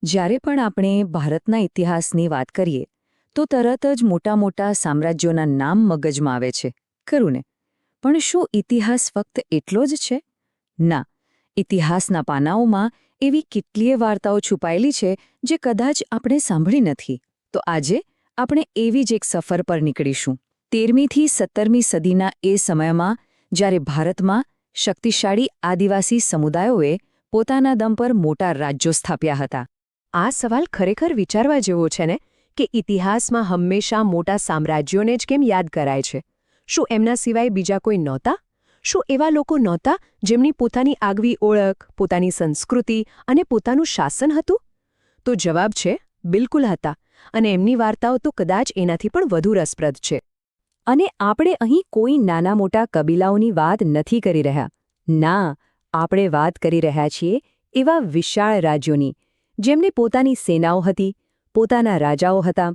જ્યારે પણ આપણે ભારતના ઇતિહાસની વાત કરીએ તો તરત જ મોટા મોટા સામ્રાજ્યોના નામ મગજમાં આવે છે ખરું ને? પણ શું ઇતિહાસ ફક્ત એટલો જ છે? ના, ઇતિહાસના પાનાઓમાં એવી કેટલીય વાર્તાઓ છુપાયેલી છે જે કદાચ આપણે સાંભળી નથી. તો આજે આપણે એવી જ એક સફર પર નીકળીશું 13મી થી 17મી સદીના એ સમયમાં, જ્યારે ભારતમાં શક્તિશાળી આદિવાસી સમુદાયોએ પોતાના દમ પર મોટા રાજ્યો સ્થાપ્યા હતા. આ સવાલ ખરેખર વિચારવા જેવો છે ને કે ઇતિહાસમાં હંમેશા મોટા સામ્રાજ્યોને જ કેમ યાદ કરાય છે? શું એમના સિવાય બીજા કોઈ નહોતા? શું એવા લોકો નહોતા જેમની પોતાની આગવી ઓળખ, પોતાની સંસ્કૃતિ અને પોતાનું શાસન હતું? તો જવાબ છે બિલકુલ હતા, અને એમની વાર્તાઓ તો કદાચ એનાથી પણ વધુ રસપ્રદ છે. અને આપણે અહીં કોઈ નાના મોટા કબીલાઓની વાત નથી કરી રહ્યા. ના, આપણે વાત કરી રહ્યા છીએ એવા વિશાળ રાજ્યોની, જેમને પોતાની સેનાઓ હતી, પોતાના રાજાઓ હતા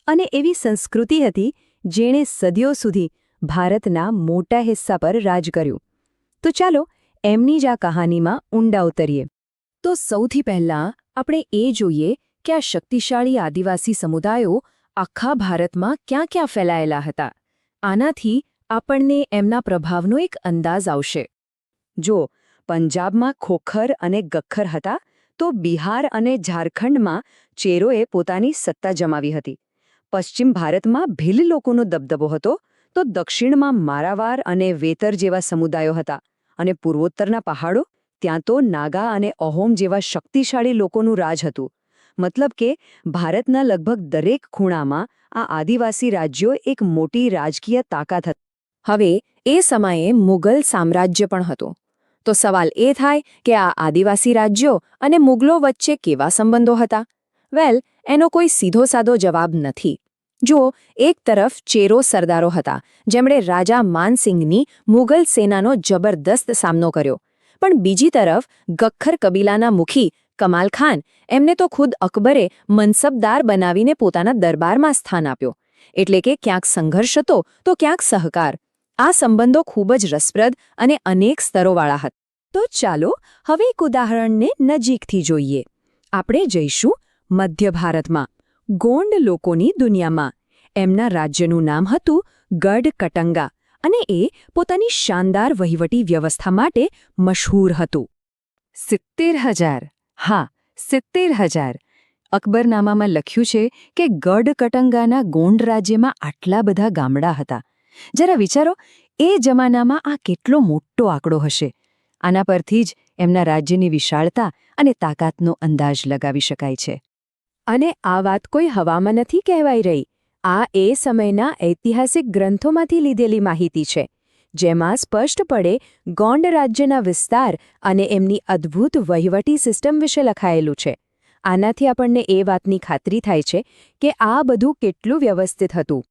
અને એવી સંસ્કૃતિ હતી જેણે સદીઓ સુધી ભારતના મોટા હિસ્સા પર રાજ કર્યું. તો ચાલો એમની જ આ કહાનીમાં ઊંડા ઉતરીએ. તો સૌથી પહેલાં આપણે એ જોઈએ કે આ શક્તિશાળી આદિવાસી સમુદાયો આખા ભારતમાં ક્યાં ક્યાં ફેલાયેલા હતા. આનાથી આપણને એમના પ્રભાવનો એક અંદાજ આવશે. જો પંજાબમાં ખોખર અને ગખ્ખર હતા, તો બિહાર અને ઝારખંડમાં ચેરોએ પોતાની સત્તા જમાવી હતી. પશ્ચિમ ભારતમાં ભીલ લોકોનો દબદબો હતો, તો દક્ષિણમાં મારાવાર અને વેતર જેવા સમુદાયો હતા. અને પૂર્વોત્તરના પહાડો, ત્યાં તો નાગા અને અહોમ જેવા શક્તિશાળી લોકોનું રાજ હતું. મતલબ કે ભારતના લગભગ દરેક ખૂણામાં આ આદિવાસી રાજ્યો એક મોટી રાજકીય તાકાત હતી. હવે એ સમયે મુગલ સામ્રાજ્ય પણ હતું. તો સવાલ એ થાય કે આ આદિવાસી રાજ્યો અને મુગલો વચ્ચે કેવા સંબંધો હતા? વેલ, એનો કોઈ સીધો સાદો જવાબ નથી. જુઓ, એક તરફ ચેરો સરદારો હતા, જેમણે રાજા માનસિંહની મુગલ સેનાનો જબરદસ્ત સામનો કર્યો. પણ બીજી તરફ ગખ્ખર કબીલાના મુખી કમાલ ખાન, એમને તો ખુદ અકબરે મનસબદાર બનાવીને પોતાના દરબારમાં સ્થાન આપ્યો. એટલે કે ક્યાંક સંઘર્ષ હતો તો ક્યાંક સહકાર. આ સંબંધો ખૂબ જ રસપ્રદ અને અનેક સ્તરોવાળા હતા. તો ચાલો હવે એક ઉદાહરણને નજીકથી જોઈએ. આપણે જઈશું મધ્ય ભારતમાં, ગોંડ લોકોની દુનિયામાં. એમના રાજ્યનું નામ હતું ગઢ કટંગા, અને એ પોતાની શાનદાર વહીવટી વ્યવસ્થા માટે મશહૂર હતું. 70,000, હા 70,000. અકબરનામામાં લખ્યું છે કે ગઢ કટંગાના ગોંડ રાજ્યમાં આટલા બધા ગામડા હતા. જરા વિચારો, એ જમાનામાં આ કેટલો મોટો આંકડો હશે. આના પરથી જ એમના રાજ્યની વિશાળતા અને તાકાતનો અંદાજ લગાવી શકાય છે. અને આ વાત કોઈ હવામાં નથી કહેવાઈ રહી. આ એ સમયના ઐતિહાસિક ગ્રંથોમાંથી લીધેલી માહિતી છે, જેમાં સ્પષ્ટપણે ગોંડ રાજ્યના વિસ્તાર અને એમની અદ્ભુત વહીવટી સિસ્ટમ વિશે લખાયેલું છે. આનાથી આપણને એ વાતની ખાતરી થાય છે કે આ બધું કેટલું વ્યવસ્થિત હતું.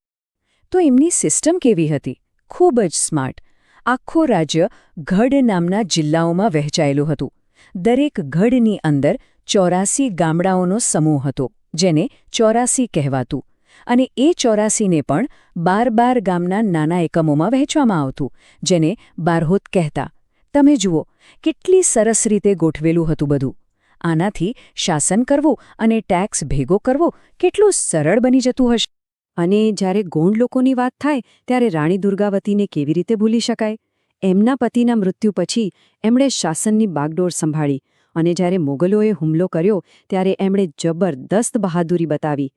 તો એમની સિસ્ટમ કેવી હતી? ખૂબ જ સ્માર્ટ. આખું રાજ્ય ગઢ નામના જિલ્લાઓમાં વહેંચાયેલું હતું. દરેક ગઢની અંદર 84 ગામડાઓનો સમૂહ હતો, જેને 84 કહેવાતું. અને એ 84ને પણ 12 ગામના નાના એકમોમાં વહેંચવામાં આવતું, જેને બારહોત કહેતા. તમે જુઓ, કેટલી સરસ રીતે ગોઠવેલું હતું બધું. આનાથી શાસન કરવું અને ટેક્સ ભેગો કરવો કેટલું સરળ બની જતું હશે. અને જ્યારે ગોંડ લોકોની વાત થાય ત્યારે રાણી દુર્ગાવતીને કેવી રીતે ભૂલી શકાય? એમના પતિના મૃત્યુ પછી એમણે શાસનની બાગડોર સંભાળી, અને જ્યારે મોગલોએ હુમલો કર્યો ત્યારે એમણે જબરદસ્ત બહાદુરી બતાવી.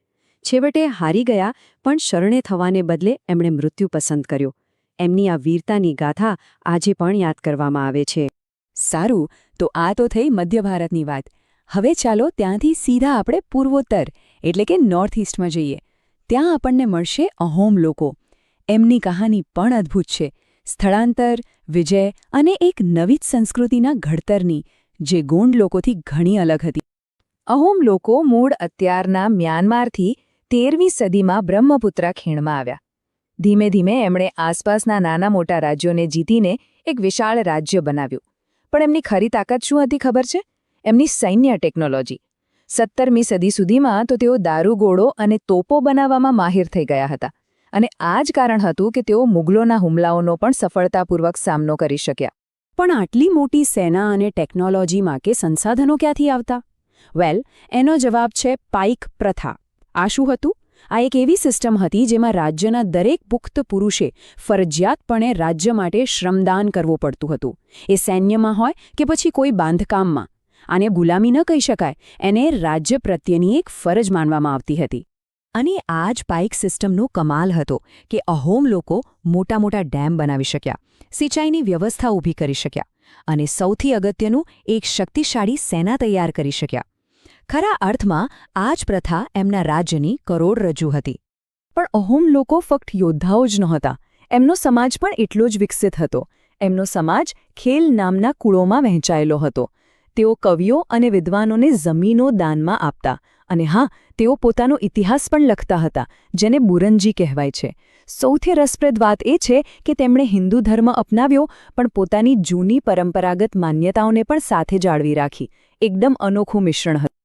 છેવટે હારી ગયા, પણ શરણે થવાને બદલે એમણે મૃત્યુ પસંદ કર્યો. એમની આ વીરતાની ગાથા આજે પણ યાદ કરવામાં આવે છે. સારું, તો આ તો થઈ મધ્ય ભારતની વાત. હવે ચાલો ત્યાંથી સીધા આપણે પૂર્વોત્તર એટલે કે નોર્થ ઇસ્ટમાં જઈએ. ત્યાં આપણને મળશે અહોમ લોકો. એમની કહાની પણ અદ્ભુત છે. સ્થળાંતર, વિજય અને એક નવી જ સંસ્કૃતિના ઘડતરની, જે ગોંડ લોકોથી ઘણી અલગ હતી. અહોમ લોકો મૂળ અત્યારના મ્યાનમારથી 13મી સદીમાં બ્રહ્મપુત્રા ખીણમાં આવ્યા. ધીમે ધીમે એમણે આસપાસના નાના મોટા રાજ્યોને જીતીને એક વિશાળ રાજ્ય બનાવ્યું. પણ એમની ખરી તાકાત શું હતી ખબર છે? એમની સૈન્ય ટેકનોલોજી. 17મી સદી સુધીમાં તો તેઓ દારૂગોળો અને તોપો બનાવવામાં માહિર થઈ ગયા હતા. અને આ જ કારણ હતું કે તેઓ મુગલોના હુમલાઓનો પણ સફળતાપૂર્વક સામનો કરી શક્યા. પણ આટલી મોટી સેના અને ટેકનોલોજીમાં કે સંસાધનો ક્યાંથી આવતા? વેલ, એનો જવાબ છે પાઇક પ્રથા. આ શું હતું? આ એક એવી સિસ્ટમ હતી જેમાં રાજ્યના દરેક પુખ્ત પુરુષે ફરજિયાતપણે રાજ્ય માટે શ્રમદાન કરવું પડતું હતું. એ સૈન્યમાં હોય કે પછી કોઈ બાંધકામમાં. આને ગુલામી ન કહી શકાય, એને રાજ્ય પ્રત્યેની એક ફરજ માનવામાં આવતી હતી. અને આ જ પાઇક સિસ્ટમનો કમાલ હતો કે અહોમ લોકો મોટા મોટા ડેમ બનાવી શક્યા, સિંચાઈની વ્યવસ્થા ઊભી કરી શક્યા અને સૌથી અગત્યનું એક શક્તિશાળી સેના તૈયાર કરી શક્યા. ખરા અર્થમાં આ જ પ્રથા એમના રાજ્યની કરોડરજ્જુ હતી. પણ અહોમ લોકો ફક્ત યોદ્ધાઓ જ નહોતા. એમનો સમાજ પણ એટલો જ વિકસિત હતો. એમનો સમાજ ખેલ નામના કુળોમાં વહેંચાયેલો હતો. તેઓ કવિઓ અને વિદ્વાનોને જમીનો દાનમાં આપતા. અને હા, તેઓ પોતાનો ઇતિહાસ પણ લખતા હતા, જેને બુરંજી કહેવાય છે. સૌથી રસપ્રદ વાત એ છે કે તેમણે હિન્દુ ધર્મ અપનાવ્યો, પણ પોતાની જૂની પરંપરાગત માન્યતાઓને પણ સાથે જાળવી રાખી. એકદમ અનોખું મિશ્રણ હતું.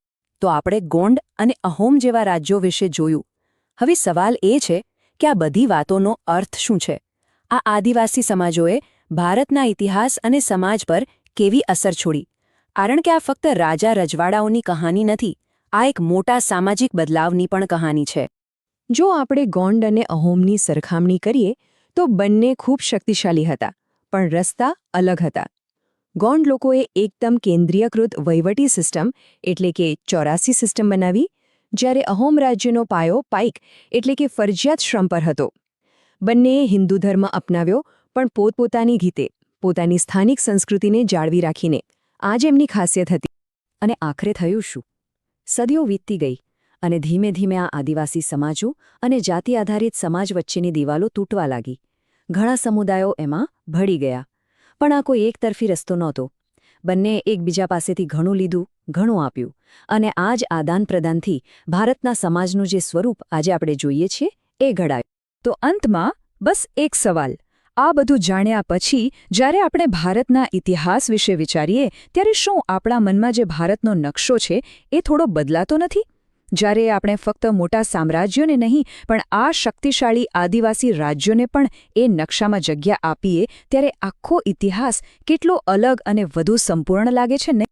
તો આપણે ગોંડ અને અહોમ જેવા રાજ્યો વિશે જોયું. હવે સવાલ એ છે કે આ બધી વાતોનો અર્થ શું છે? આ આદિવાસી સમાજોએ ભારતના ઇતિહાસ અને સમાજ પર કેવી અસર છોડી? કારણ કે આ ફક્ત રાજા રજવાડાઓની કહાની નથી, આ એક મોટા સામાજિક બદલાવની પણ કહાની છે. જો આપણે ગોંડ અને અહોમની સરખામણી કરીએ તો બંને ખૂબ શક્તિશાળી હતા, પણ રસ્તા અલગ હતા. ગોંડ લોકોએ એકદમ કેન્દ્રીયકૃત વહીવટી સિસ્ટમ એટલે કે 84 સિસ્ટમ બનાવી, જ્યારે અહોમ રાજ્યનો પાયો પાઇક એટલે કે ફરજિયાત શ્રમ પર હતો. બંનેએ હિન્દુ ધર્મ અપનાવ્યો, પણ પોતપોતાની રીતે, પોતાની સ્થાનિક સંસ્કૃતિને જાળવી રાખીને. આ જ એમની ખાસિયત હતી. અને આખરે થયું શું? સદીઓ વીતતી ગઈ અને ધીમે ધીમે આ આદિવાસી સમાજો અને જાતિ આધારિત સમાજ વચ્ચેની દિવાલો તૂટવા લાગી. ઘણા સમુદાયો એમાં ભળી ગયા. પણ આ કોઈ એકતરફી રસ્તો નહોતો. બંનેએ એકબીજા પાસેથી ઘણું લીધું, ઘણું આપ્યું. અને આ જ આદાન પ્રદાનથી ભારતના સમાજનું જે સ્વરૂપ આજે આપણે જોઈએ છીએ એ ઘડાયું. તો અંતમાં બસ એક સવાલ. આ બધું જાણ્યા પછી જ્યારે આપણે ભારતના ઇતિહાસ વિશે વિચારીએ ત્યારે શું આપણા મનમાં જે ભારતનો નકશો છે એ થોડો બદલાતો નથી? જ્યારે આપણે ફક્ત મોટા સામ્રાજ્યોને નહીં પણ આ શક્તિશાળી આદિવાસી રાજ્યોને પણ એ નકશામાં જગ્યા આપીએ ત્યારે આખો ઇતિહાસ કેટલો અલગ અને વધુ સંપૂર્ણ લાગે છે ને?